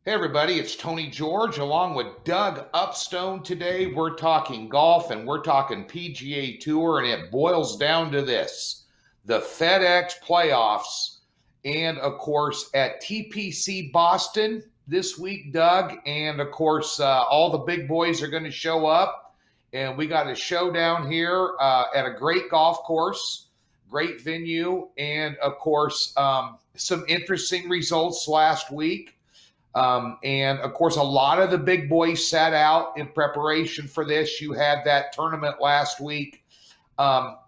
Hey everybody, it's Tony George along with Doug Upstone. Today we're talking golf and we're talking PGA Tour, and it boils down to this: the FedEx playoffs. And of course at TPC Boston this week, Doug, and of course all the big boys are going to show up, and we got a showdown here at a great golf course, great venue, and of course some interesting results last week. And of course, a lot of the big boys sat out in preparation for this. You had that tournament last week,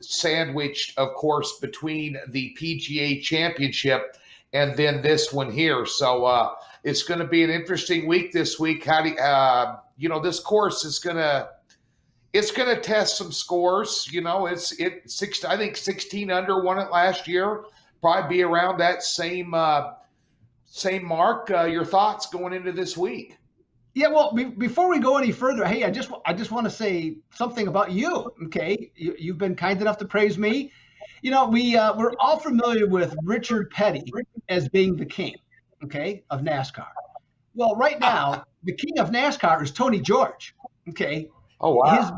sandwiched, of course, between the PGA Championship and then this one here. So it's going to be an interesting week this week. How do this course is going to test some scores. I think 16 under won it last year. Probably be around that same mark. Your thoughts going into this week? Yeah, well, before we go any further, hey, I just want to say something about you. Okay, you've been kind enough to praise me. We're all familiar with Richard Petty as being the king, okay, of NASCAR. Well, right now, the king of NASCAR is Tony George. Okay. Oh wow. His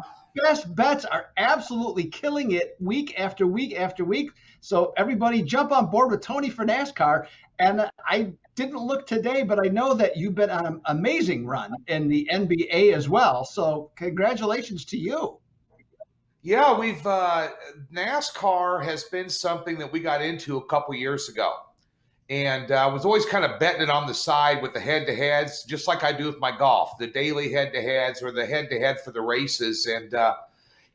best bets are absolutely killing it week after week after week. So everybody jump on board with Tony for NASCAR. And I didn't look today, but I know that you've been on an amazing run in the NBA as well. So congratulations to you. Yeah, we've NASCAR has been something that we got into a couple years ago. And I was always kind of betting it on the side with the head-to-heads, just like I do with my golf, the daily head-to-heads or the head-to-head for the races. And,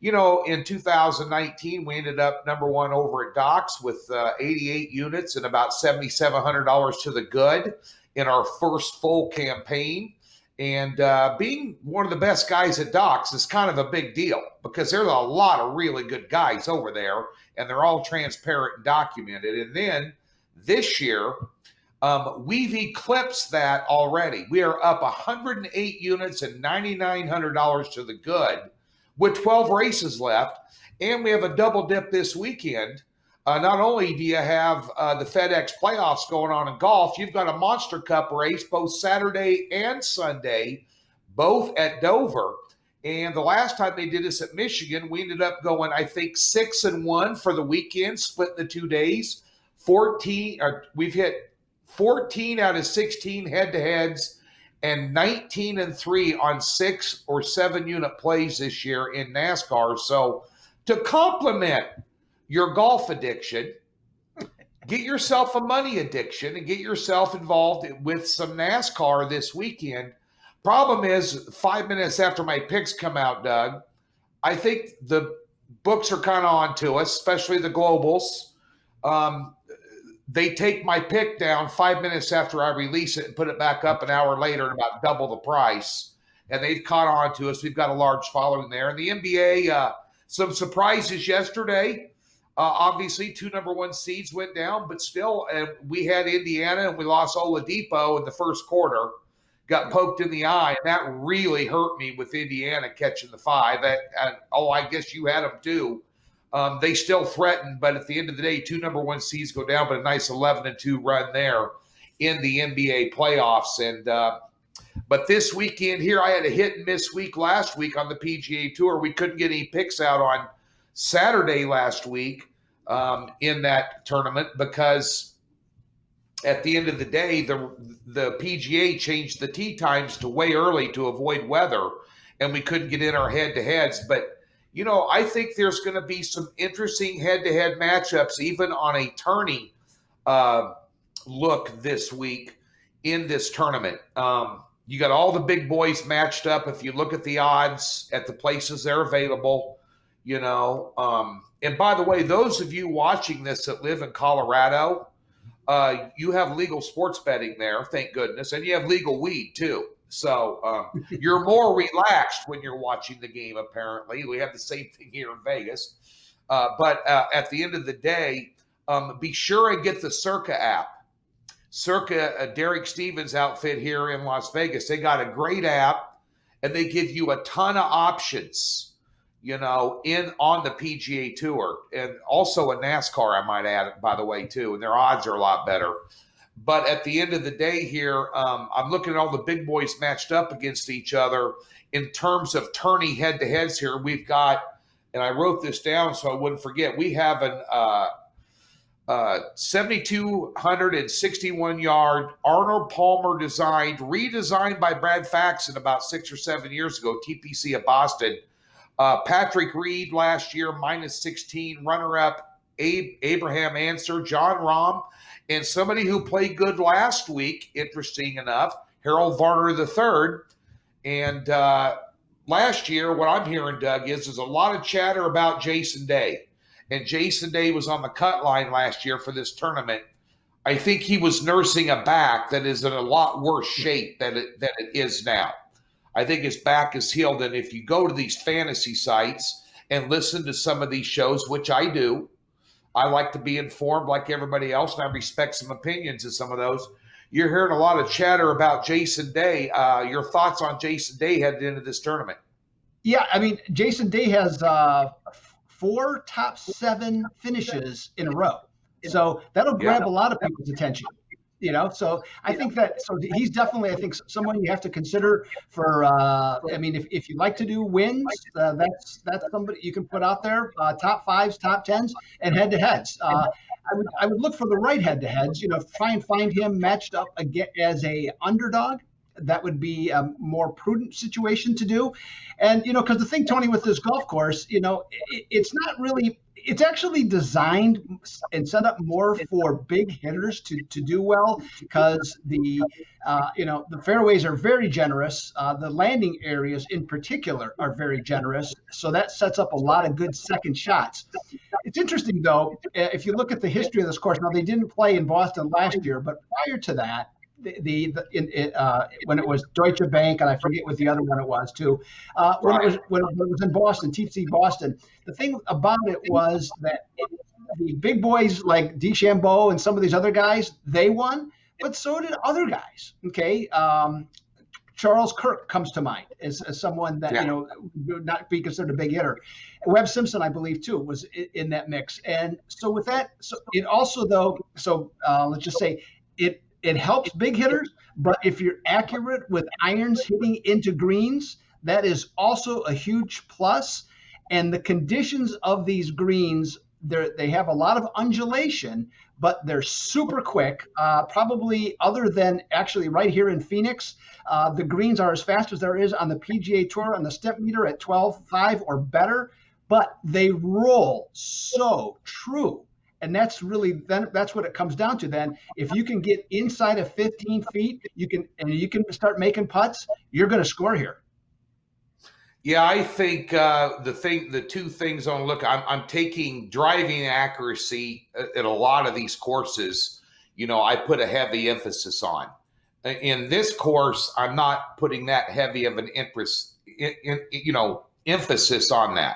in 2019, we ended up number one over at Docs with 88 units and about $7,700 to the good in our first full campaign. And being one of the best guys at Docs is kind of a big deal because there's a lot of really good guys over there, and they're all transparent and documented. And then this year, we've eclipsed that already. We are up 108 units and $9,900 to the good with 12 races left. And we have a double dip this weekend. Not only do you have the FedEx playoffs going on in golf, you've got a Monster Cup race both Saturday and Sunday, both at Dover. And the last time they did this at Michigan, we ended up going, I think, 6-1 for the weekend, split the 2 days. We've hit 14 out of 16 head-to-heads and 19-3 on 6 or 7 unit plays this year in NASCAR. So to complement your golf addiction, get yourself a money addiction and get yourself involved with some NASCAR this weekend. Problem is, 5 minutes after my picks come out, Doug, I think the books are kind of on to us, especially the globals. They take my pick down 5 minutes after I release it and put it back up an hour later at about double the price. And they've caught on to us. We've got a large following there. And the NBA, some surprises yesterday. Obviously, 2 number 1 seeds went down, but still, we had Indiana and we lost Oladipo in the first quarter. Got poked in the eye, and that really hurt me with Indiana catching the 5. I guess you had them too. They still threatened, but at the end of the day, 2 number 1 seeds go down, but a nice 11-2 run there in the NBA playoffs. And but this weekend here, I had a hit and miss week last week on the PGA Tour. We couldn't get any picks out on Saturday last week in that tournament because at the end of the day, the PGA changed the tee times to way early to avoid weather, and we couldn't get in our head-to-heads. But I think there's going to be some interesting head-to-head matchups, even on a tourney look this week in this tournament. You got all the big boys matched up. If you look at the odds at the places they're available, and by the way, those of you watching this that live in Colorado, you have legal sports betting there, thank goodness, and you have legal weed too. So you're more relaxed when you're watching the game, apparently. We have the same thing here in Vegas. But at the end of the day, be sure and get the Circa app. Circa, Derek Stevens' outfit here in Las Vegas. They got a great app, and they give you a ton of options, on the PGA Tour. And also a NASCAR, I might add, by the way, too. And their odds are a lot better. But at the end of the day here, I'm looking at all the big boys matched up against each other in terms of tourney head-to-heads here. We've got, and I wrote this down so I wouldn't forget, we have an 7,261-yard Arnold Palmer redesigned by Brad Faxon about 6 or 7 years ago, TPC of Boston. Patrick Reed last year, -16, runner-up Abraham Ancer, Jon Rahm, and somebody who played good last week, interesting enough, Harold Varner III. And last year, what I'm hearing, Doug, is a lot of chatter about Jason Day. And Jason Day was on the cut line last year for this tournament. I think he was nursing a back that is in a lot worse shape than it is now. I think his back is healed. And if you go to these fantasy sites and listen to some of these shows, which I do, I like to be informed like everybody else, and I respect some opinions of some of those. You're hearing a lot of chatter about Jason Day. Your thoughts on Jason Day headed into this tournament? Yeah, I mean, Jason Day has 4 top 7 finishes in a row. So that'll grab a lot of people's attention. So I think he's definitely, I think, someone you have to consider for, I mean, if you like to do wins, that's somebody you can put out there, top 5s, top 10s, and head-to-heads. I would look for the right head-to-heads, try and find him matched up again as a underdog. That would be a more prudent situation to do. And, because the thing, Tony, with this golf course, it's not really, it's actually designed and set up more for big hitters to do well, because the fairways are very generous. The landing areas in particular are very generous. So that sets up a lot of good second shots. It's interesting, though, if you look at the history of this course. Now, they didn't play in Boston last year, but prior to that, when it was Deutsche Bank, and I forget what the other one it was too, when it was in Boston, TPC Boston. The thing about it was that the big boys like DeChambeau and some of these other guys, they won, but so did other guys. Okay, Charles Kirk comes to mind as someone that would not be considered a big hitter. Webb Simpson, I believe, too, was in that mix. And so with that, so it also let's just say it helps big hitters, but if you're accurate with irons hitting into greens, that is also a huge plus. And the conditions of these greens, they have a lot of undulation, but they're super quick. Probably other than actually right here in Phoenix, the greens are as fast as there is on the PGA Tour on the step meter at 12.5 or better, but they roll so true. And that's what it comes down to. Then, if you can get inside of 15 feet, you can start making putts. You're going to score here. Yeah, I think the two things on look. I'm taking driving accuracy at a lot of these courses. I put a heavy emphasis on. In this course, I'm not putting that heavy of an emphasis on that.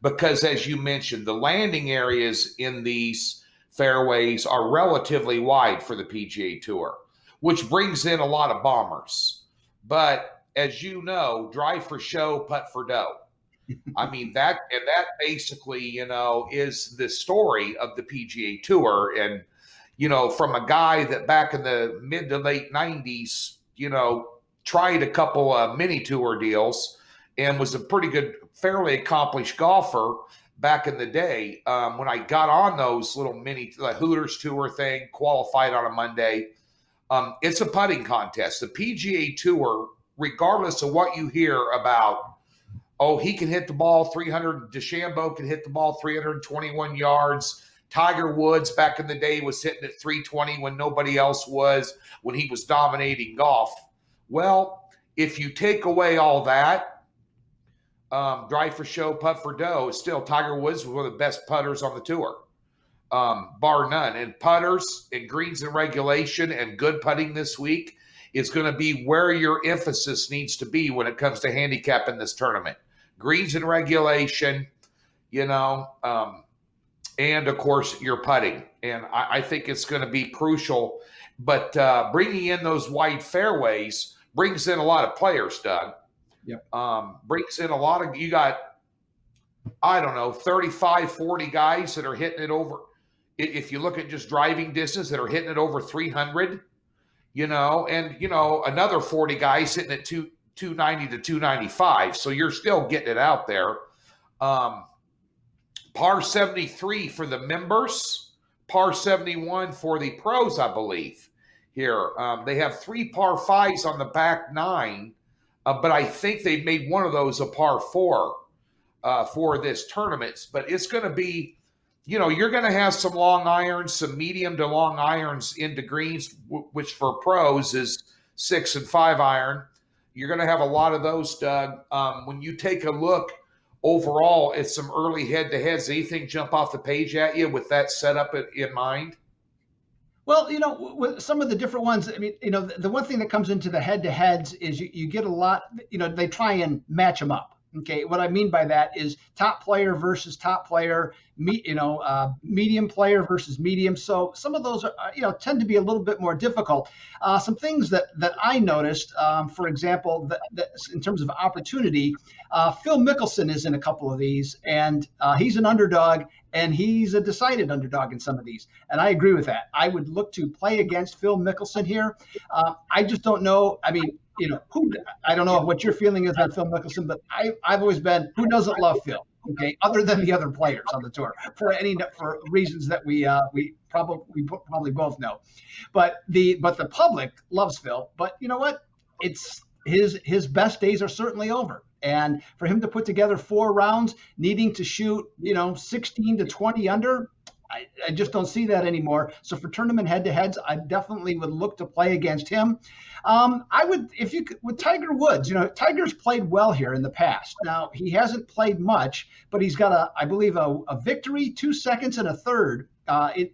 Because as you mentioned, the landing areas in these fairways are relatively wide for the PGA Tour, which brings in a lot of bombers. But as you know, drive for show, putt for dough. I mean, that basically, is the story of the PGA Tour. And, from a guy that back in the mid to late 90s, tried a couple of mini tour deals and was a pretty good, fairly accomplished golfer back in the day. When I got on those little mini Hooters Tour thing, qualified on a Monday, it's a putting contest. The PGA Tour, regardless of what you hear about, he can hit the ball 300, DeChambeau can hit the ball 321 yards. Tiger Woods back in the day was hitting at 320 when nobody else was, when he was dominating golf. Well, if you take away all that, drive for show, putt for dough, still Tiger Woods was one of the best putters on the tour, bar none. And putters and greens and regulation and good putting this week is going to be where your emphasis needs to be when it comes to handicapping this tournament. Greens and regulation, and of course your putting. And I think it's going to be crucial. But bringing in those wide fairways brings in a lot of players, Doug. Yep. Brings in a lot of, you got, 35, 40 guys that are hitting it over. if you look at just driving distance that are hitting it over 300, and, another 40 guys hitting at 290 to 295. So you're still getting it out there. Par 73 for the members, par 71 for the pros, I believe. Here, they have 3 par 5s on the back 9, but I think they've made one of those a par 4 for this tournament. But it's going to be, you're going to have some long irons, some medium to long irons into greens, which for pros is 6 and 5 iron. You're going to have a lot of those, Doug. When you take a look overall at some early head-to-heads, anything jump off the page at you with that setup in mind? Well, with some of the different ones, I mean, the one thing that comes into the head-to-heads is you get a lot, they try and match them up. Okay, what I mean by that is top player versus top player, medium player versus medium. So some of those are, tend to be a little bit more difficult. Some things that I noticed, for example, that in terms of opportunity, Phil Mickelson is in a couple of these, and he's an underdog, and he's a decided underdog in some of these. And I agree with that. I would look to play against Phil Mickelson here. I just don't know. I mean, I don't know what your feeling is on Phil Mickelson, but I've always been, who doesn't love Phil? Okay, other than the other players on the tour, for reasons that we probably both know. But the public loves Phil. But you know what? It's his best days are certainly over. And for him to put together 4 rounds, needing to shoot 16 to 20 under, I just don't see that anymore. So for tournament head-to-heads, I definitely would look to play against him. I would, if you could, with Tiger Woods. Tiger's played well here in the past. Now he hasn't played much, but he's got I believe a victory, 2 seconds, and a third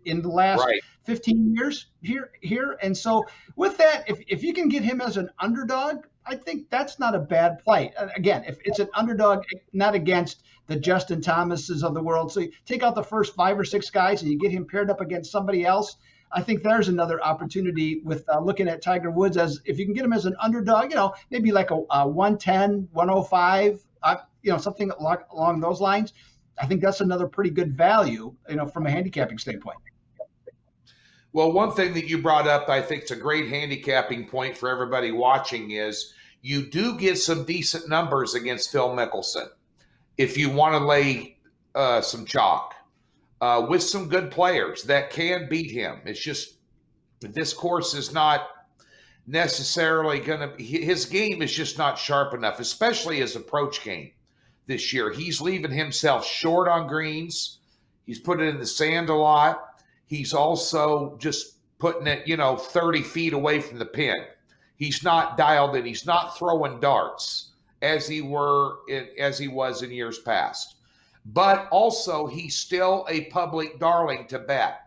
in the last 15 years here. And so with that, if you can get him as an underdog, I think that's not a bad play. Again, if it's an underdog, not against the Justin Thomases of the world. So you take out the first 5 or 6 guys and you get him paired up against somebody else. I think there's another opportunity with looking at Tiger Woods as if you can get him as an underdog, maybe like a 110, 105, something along those lines. I think that's another pretty good value, from a handicapping standpoint. Well, one thing that you brought up, I think it's a great handicapping point for everybody watching, is you do get some decent numbers against Phil Mickelson if you want to lay some chalk with some good players that can beat him. It's just this course is not necessarily going to – his game is just not sharp enough, especially his approach game this year. He's leaving himself short on greens. He's putting it in the sand a lot. He's also just putting it, 30 feet away from the pin. He's not dialed in. He's not throwing darts as he was in years past. But also, he's still a public darling to bet.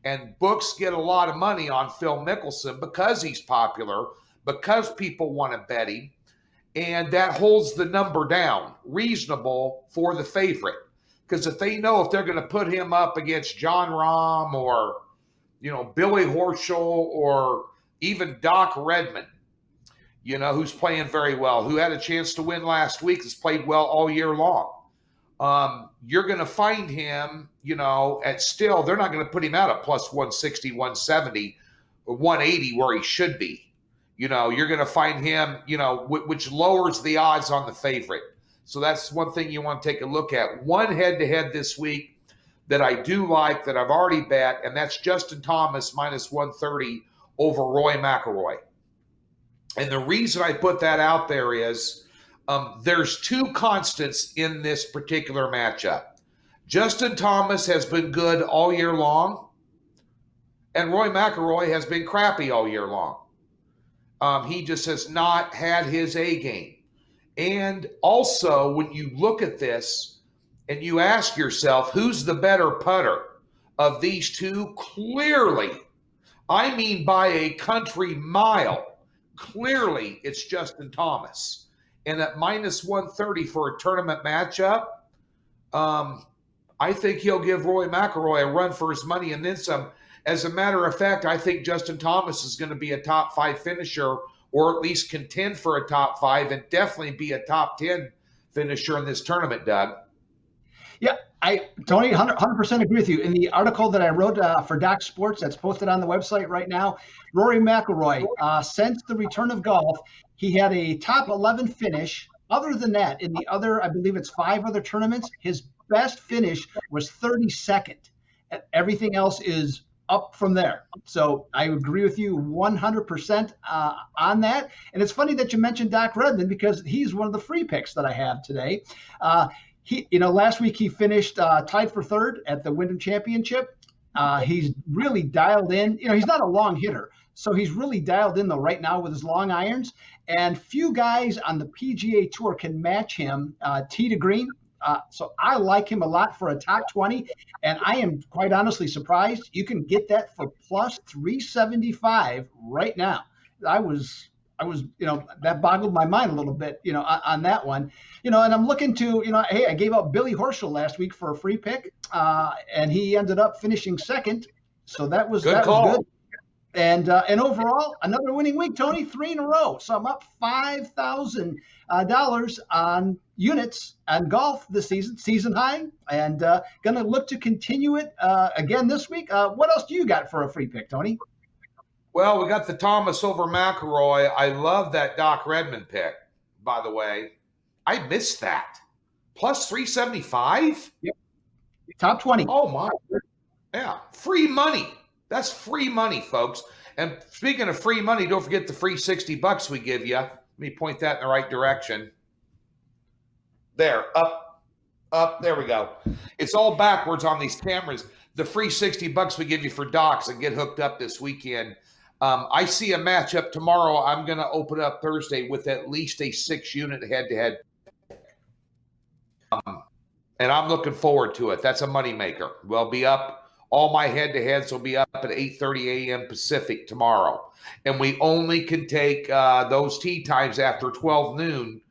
And books get a lot of money on Phil Mickelson because he's popular, because people want to bet him. And that holds the number down, reasonable for the favorite. Because if they know if they're going to put him up against Jon Rahm or, Billy Horschel or even Doc Redman, who's playing very well, who had a chance to win last week, has played well all year long. You're going to find him, they're not going to put him out at plus 160, 170, or 180 where he should be. You're going to find him, which lowers the odds on the favorite. So that's one thing you want to take a look at. One head-to-head this week that I do like, that I've already bet, and that's Justin Thomas minus 130 over Rory McIlroy. And the reason I put that out there is there's 2 constants in this particular matchup. Justin Thomas has been good all year long, and Rory McIlroy has been crappy all year long. He just has not had his A game. And also, when you look at this and you ask yourself, who's the better putter of these two? Clearly, I mean by a country mile, clearly it's Justin Thomas. And at minus 130 for a tournament matchup, I think he'll give Rory McIlroy a run for his money and then some. As a matter of fact, I think Justin Thomas is going to be a top 5 finisher, or at least contend for a top 5 and definitely be a top 10 finisher in this tournament, Doug. Yeah, Tony, 100% agree with you. In the article that I wrote for Doc Sports that's posted on the website right now, Rory McIlroy, since the return of golf, he had a top 11 finish. Other than that, in the other, I believe it's 5 other tournaments, his best finish was 32nd. Everything else is up from there. So I agree with you 100% on that. And it's funny that you mentioned Doc Redman because he's one of the free picks that I have today. Last week he finished tied for 3rd at the Wyndham Championship. He's really dialed in. He's not a long hitter, so he's really dialed in though right now with his long irons. And few guys on the PGA Tour can match him tee to green. So I like him a lot for a top 20, and I am quite honestly surprised you can get that for plus 375 right now. I was, that boggled my mind a little bit, on that one, and I'm looking to, hey, I gave out Billy Horschel last week for a free pick, and he ended up finishing 2nd. So that was good. And overall, another winning week, Tony, 3 in a row. So I'm up $5,000 on units on golf this season high, and going to look to continue it again this week. What else do you got for a free pick, Tony? Well, we got the Thomas over McIlroy. I love that Doc Redman pick, by the way. I missed that. Plus 375? Yep. Top 20. Oh, my. Yeah. Free money. That's free money, folks. And speaking of free money, don't forget the free $60 we give you. Let me point that in the right direction. There, up. There we go. It's all backwards on these cameras. The free $60 we give you for docs and get hooked up this weekend. I see a matchup tomorrow. I'm going to open up Thursday with at least a 6-unit head-to-head. And I'm looking forward to it. That's a moneymaker. We'll be up. All my head-to-heads will be up at 8:30 a.m. Pacific tomorrow. And we only can take those tee times after 12 noon.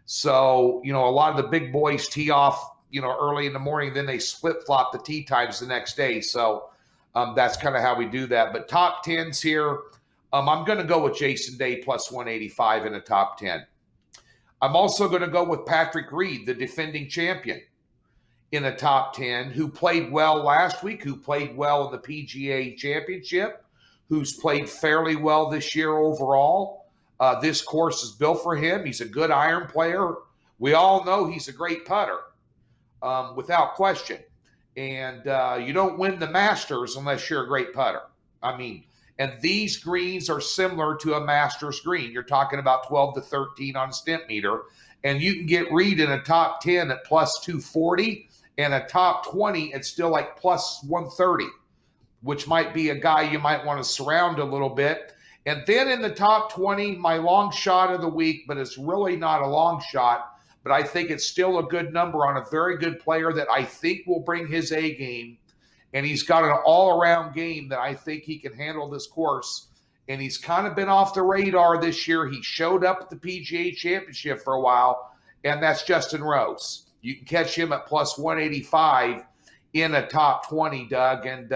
So, a lot of the big boys tee off, early in the morning. Then they flip-flop the tee times the next day. So that's kind of how we do that. But top 10s here, I'm going to go with Jason Day plus 185 in the top 10. I'm also going to go with Patrick Reed, the defending champion, in the top 10, who played well last week, who played well in the PGA Championship, who's played fairly well this year overall. This course is built for him. He's a good iron player. We all know he's a great putter, without question. And you don't win the Masters unless you're a great putter. And these greens are similar to a Masters green. You're talking about 12 to 13 on a Stimpmeter. And you can get Reed in a top 10 at plus 240. And a top 20, it's still like plus 130, which might be a guy you might want to surround a little bit. And then in the top 20, my long shot of the week, but it's really not a long shot, but I think it's still a good number on a very good player that I think will bring his A game. And he's got an all-around game that I think he can handle this course. And he's kind of been off the radar this year. He showed up at the PGA Championship for a while, and that's Justin Rose. You can catch him at plus 185 in a top 20, Doug. And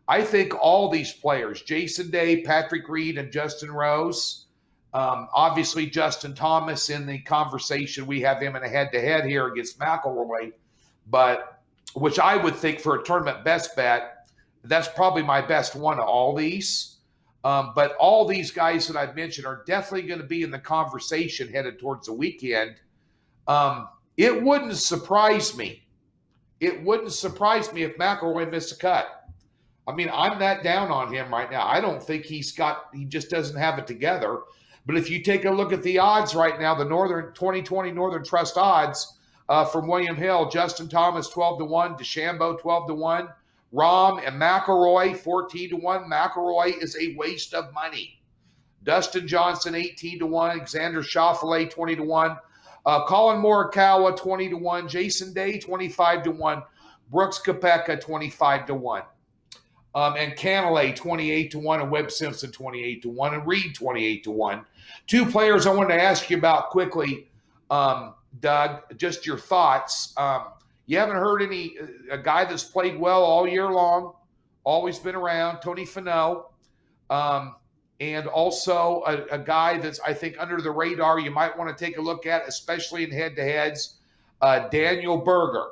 I think all these players, Jason Day, Patrick Reed, and Justin Rose, obviously Justin Thomas in the conversation. We have him in a head-to-head here against McIlroy, but which I would think for a tournament best bet, that's probably my best one of all these. But all these guys that I've mentioned are definitely going to be in the conversation headed towards the weekend. It wouldn't surprise me. It wouldn't surprise me if McIlroy missed a cut. I'm that down on him right now. I don't think he just doesn't have it together. But if you take a look at the odds right now, the 2020 Northern Trust odds from William Hill, Justin Thomas 12-1, DeChambeau 12-1, Rahm and McIlroy 14-1. McIlroy is a waste of money. Dustin Johnson 18-1, Xander Schauffele 20-1. Collin Morikawa 20-1, Jason Day 25-1, Brooks Koepka 25-1, and Cantlay 28-1, and Webb Simpson 28-1, and Reed 28-1. Two players I wanted to ask you about quickly, Doug. Just your thoughts. You haven't heard a guy that's played well all year long, always been around, Tony Finau. And also a guy that's, I think, under the radar you might want to take a look at, especially in head-to-heads, Daniel Berger.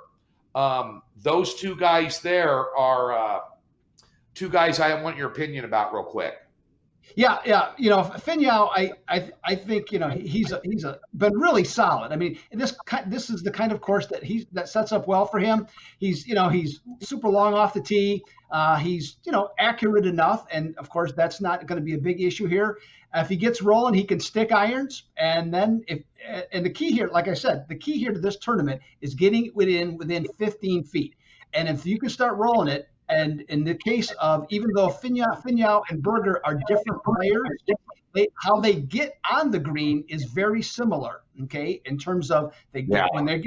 Those two guys there are two guys I want your opinion about real quick. Yeah. Finau, I think he's been really solid. I mean, this is the kind of course that sets up well for him. He's super long off the tee. He's accurate enough, and of course that's not going to be a big issue here. If he gets rolling, he can stick irons, and then the key here, like I said, the key here to this tournament is getting within 15 feet, and if you can start rolling it. And in the case of, even though Finau and Berger are different players, how they get on the green is very similar. Okay, in terms of when they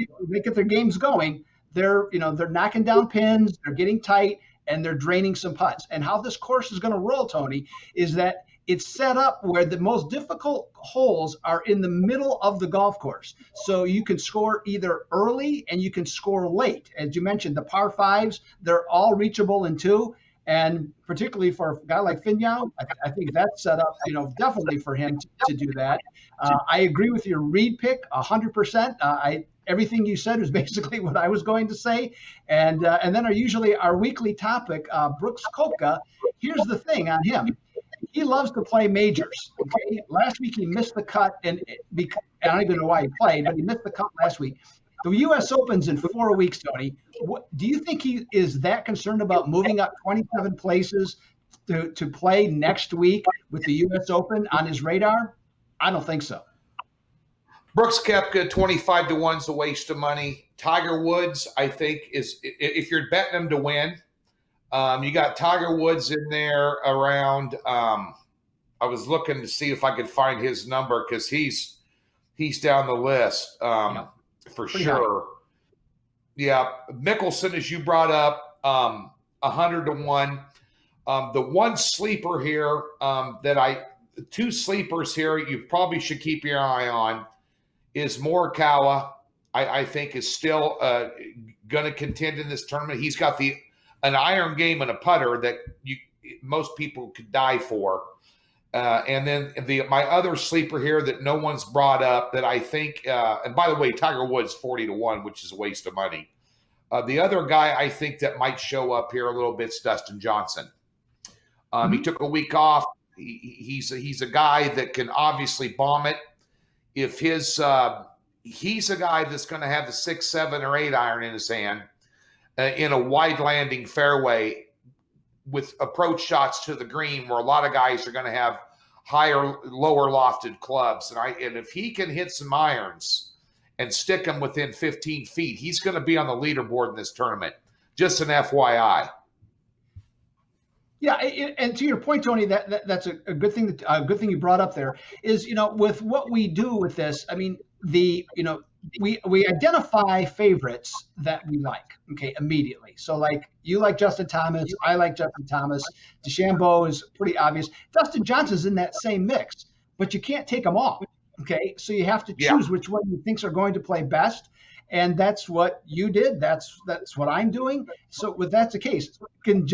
get their games going, they're knocking down pins, they're getting tight, and they're draining some putts. And how this course is going to roll, Tony, is that it's set up where the most difficult holes are in the middle of the golf course. So you can score either early and you can score late. As you mentioned, the par fives, they're all reachable in 2. And particularly for a guy like Finau, I think that's set up, definitely for him to do that. I agree with your Reed pick 100%. Everything you said was basically what I was going to say. And then our weekly topic, Brooks Koepka. Here's the thing on him. He loves to play majors. Okay, last week he missed the cut, and I don't even know why he played, but he missed the cut last week. The U.S. Open's in 4 weeks, Tony. Do you think he is that concerned about moving up 27 places to play next week with the U.S. Open on his radar? I don't think so. Brooks Koepka, 25 to 1's a waste of money. Tiger Woods, I think, is, if you're betting him to win, you got Tiger Woods in there around. I was looking to see if I could find his number because he's down the list for Pretty sure. High. Yeah, Mickelson, as you brought up, 100 to 1. The one sleeper here two sleepers here you probably should keep your eye on is Morikawa. I think is still going to contend in this tournament. He's got an iron game and a putter that most people could die for. And then my other sleeper here that no one's brought up that I think, and by the way, Tiger Woods 40 to 1, which is a waste of money. The other guy I think that might show up here a little bit is Dustin Johnson. He took a week off. He's a guy that can obviously bomb it. If he's a guy that's going to have the 6, 7, or 8 iron in his hand. In a wide landing fairway with approach shots to the green where a lot of guys are going to have lower lofted clubs. And if he can hit some irons and stick them within 15 feet, he's going to be on the leaderboard in this tournament. Just an FYI. Yeah, and to your point, Tony, that's a good thing. A good thing you brought up there is, with what we do with this. I mean, we identify favorites that we like, okay, immediately. So like you like Justin Thomas, I like Justin Thomas. DeChambeau is pretty obvious. Dustin Johnson's in that same mix, but you can't take them all, okay? So you have to choose which one you think are going to play best, and that's what you did. That's what I'm doing. So if that's the case, can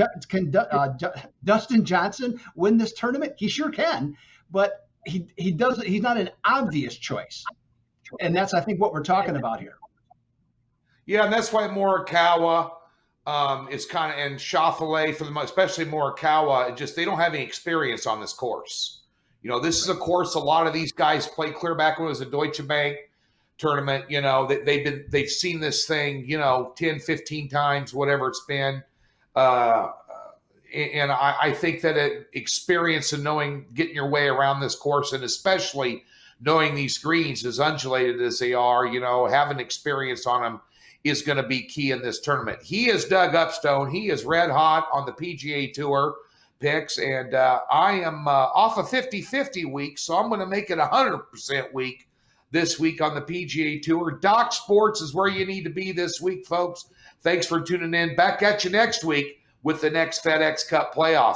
Dustin Johnson win this tournament? He sure can, but he doesn't. He's not an obvious choice. And that's, I think, what we're talking about here. Yeah, and that's why Morikawa is kind of, and Schauffele for the most, especially Morikawa, they don't have any experience on this course. This is a course a lot of these guys play clear back when it was a Deutsche Bank tournament. They've seen this thing, 10, 15 times, whatever it's been. And I think that experience and getting your way around this course, and especially knowing these greens as undulated as they are, having experience on them is going to be key in this tournament. He is Doug Upstone. He is red hot on the PGA Tour picks, and I am off a 50-50 week, so I'm going to make it 100% week this week on the PGA Tour. Doc Sports is where you need to be this week, folks. Thanks for tuning in. Back at you next week with the next FedEx Cup playoff.